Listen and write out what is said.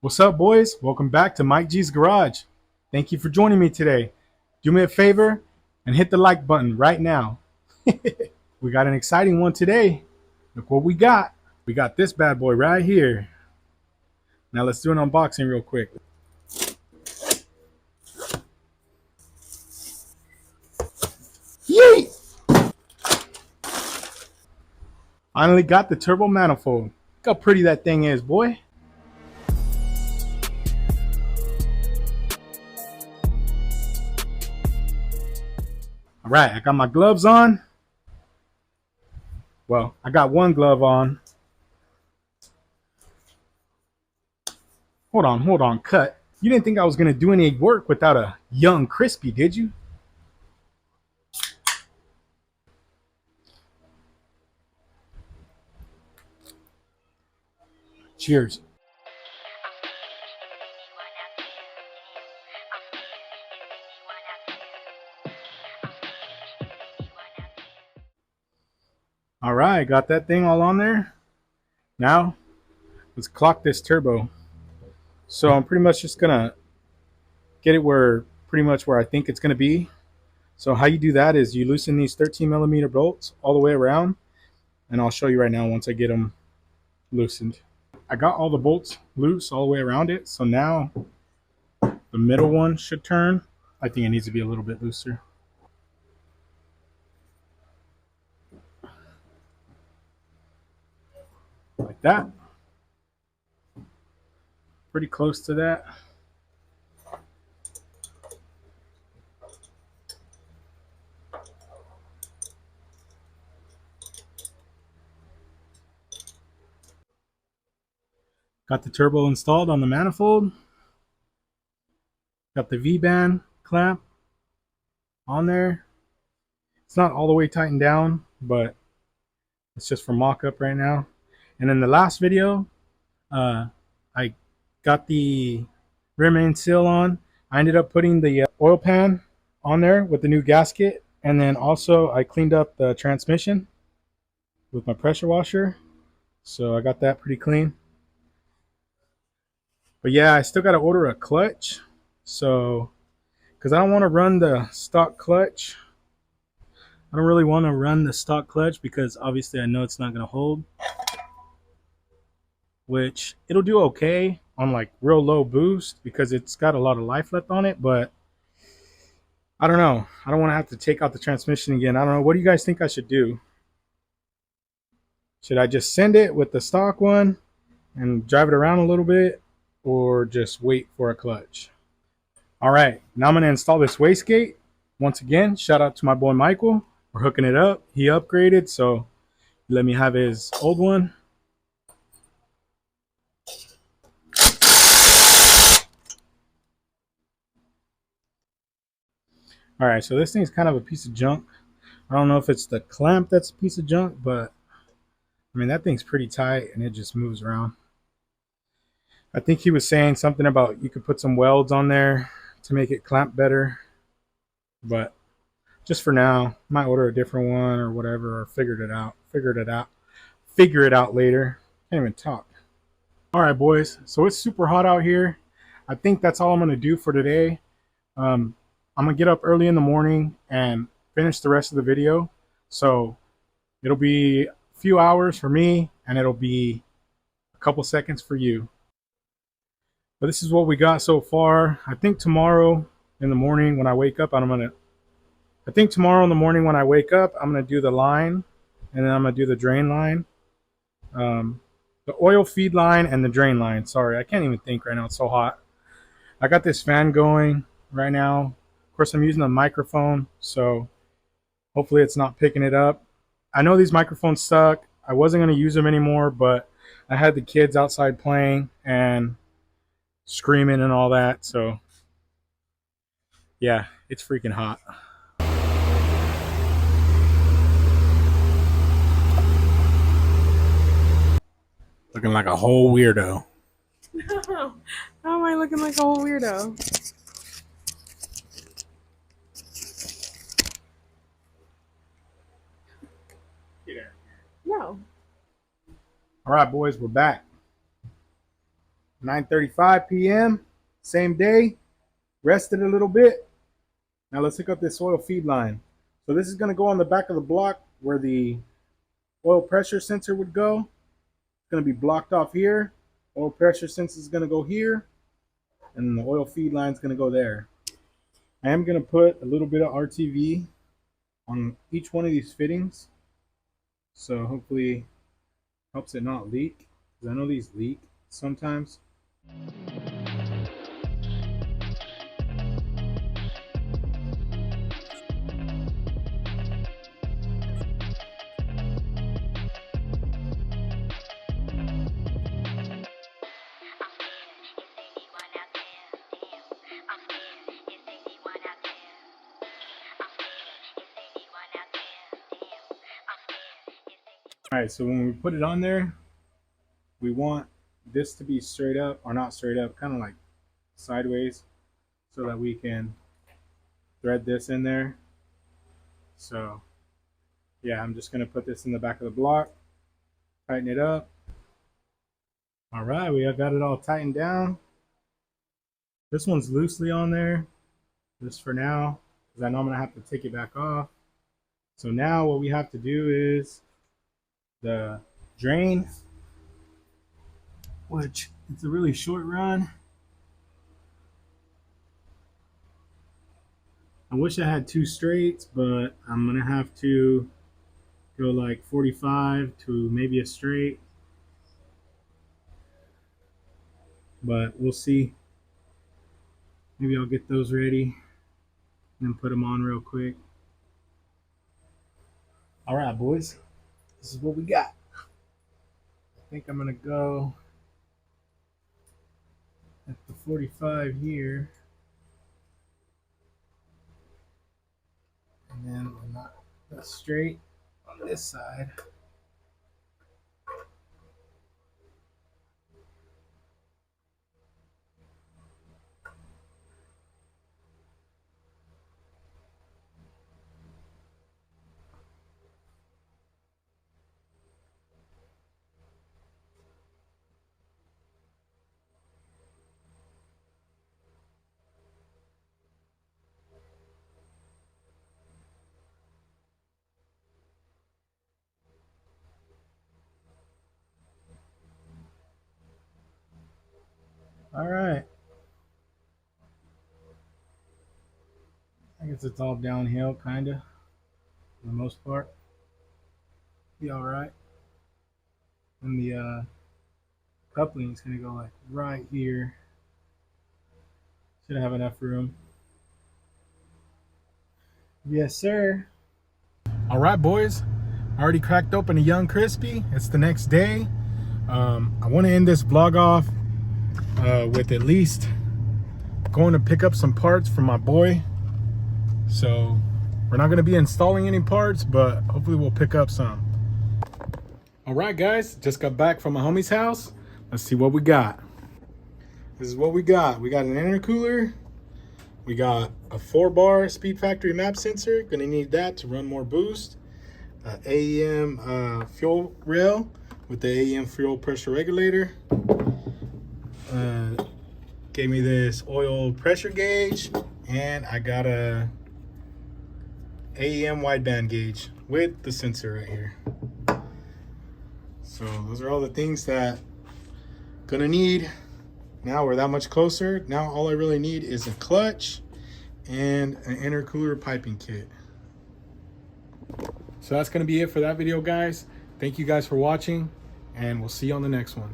What's up, boys? Welcome back to Mike G's Garage. Thank you for joining me today. Do me a favor and hit the like button right now. We got an exciting one today. Look what we got. We got this bad boy right here. Now let's do an unboxing real quick. Yeet! Finally got the turbo manifold. Look how pretty that thing is, boy. All right, I got my gloves on. Well, I got one glove on. Hold on, cut. You didn't think I was going to do any work without a young crispy, did you? Cheers. All right, got that thing all on there. Now, let's clock this turbo. So I'm pretty much just gonna get it pretty much where I think it's gonna be. So how you do that is you loosen these 13 millimeter bolts all the way around, and I'll show you right now once I get them loosened. I got all the bolts loose all the way around it. So now the middle one should turn. I think it needs to be a little bit looser. Like that. Pretty close to that. Got the turbo installed on the manifold. Got the V-band clamp on there. It's not all the way tightened down, but it's just for mock-up right now. And in the last video, I got the rim main seal on. I ended up putting the oil pan on there with the new gasket. And then also I cleaned up the transmission with my pressure washer. So I got that pretty clean. But yeah, I still got to order a clutch. So, because I don't want to run the stock clutch. I don't really want to run the stock clutch because obviously I know it's not going to hold. Which it'll do okay on like real low boost because it's got a lot of life left on it, but I don't know. I don't want to have to take out the transmission again. I don't know. What do you guys think I should do? Should I just send it with the stock one and drive it around a little bit, or just wait for a clutch? All right, now I'm going to install this wastegate. Once again, shout out to my boy Michael. We're hooking it up. He upgraded, so let me have his old one. All right, so this thing's kind of a piece of junk. I don't know if it's the clamp that's a piece of junk, but I mean, that thing's pretty tight and it just moves around. I think he was saying something about you could put some welds on there to make it clamp better, but just for now, might order a different one or whatever, or figure it out later. Can't even talk. All right, boys. So it's super hot out here. I think that's all I'm gonna do for today. I'm gonna get up early in the morning and finish the rest of the video. So it'll be a few hours for me, and it'll be a couple seconds for you. But this is what we got so far. I think tomorrow in the morning when I wake up, I'm gonna do the line, and then I'm gonna do the drain line, the oil feed line, and the drain line. Sorry, I can't even think right now. It's so hot. I got this fan going right now. Of course, I'm using a microphone, so hopefully it's not picking it up. I know these microphones suck. I wasn't gonna use them anymore, but I had the kids outside playing and screaming and all that. So yeah, it's freaking hot. Looking like a whole weirdo. How am I looking like a whole weirdo? No. All right, boys, we're back. 9:35 p.m. Same day. Rested a little bit. Now let's hook up this oil feed line. So this is going to go on the back of the block where the oil pressure sensor would go. It's going to be blocked off here. Oil pressure sensor is going to go here, and the oil feed line is going to go there. I am going to put a little bit of RTV on each one of these fittings, so hopefully helps it not leak, because I know these leak sometimes. All right, so when we put it on there, we want this to be straight up, or not straight up, kind of like sideways, so that we can thread this in there. So yeah, I'm just gonna put this in the back of the block, tighten it up. All right, we got it all tightened down. This one's loosely on there, just for now, because I know I'm gonna have to take it back off. So now what we have to do is the drain, which it's a really short run. I wish I had two straights, but I'm gonna have to go like 45 to maybe a straight, but we'll see. Maybe I'll get those ready and put them on real quick. All right, boys, this is what we got. I think I'm gonna go at the 45 here, and then we'll knock that straight on this side. All right. I guess it's all downhill, kind of, for the most part. Be all right. And the coupling is going to go like right here. Should have enough room. Yes, sir. All right, boys. I already cracked open a Young Crispy. It's the next day. I want to end this vlog off with at least going to pick up some parts from my boy. So we're not going to be installing any parts, but hopefully we'll pick up some. All right, guys, just got back from my homie's house. Let's see what we got. This is what we got. We got an intercooler. We got a 4-bar speed factory map sensor. Gonna need that to run more boost. AEM fuel rail with the AEM fuel pressure regulator. Gave me this oil pressure gauge, and I got a AEM wideband gauge with the sensor right here. So those are all the things that gonna need. Now we're that much closer. Now all I really need is a clutch and an intercooler piping kit. So that's gonna be it for that video, guys. Thank you guys for watching, and we'll see you on the next one.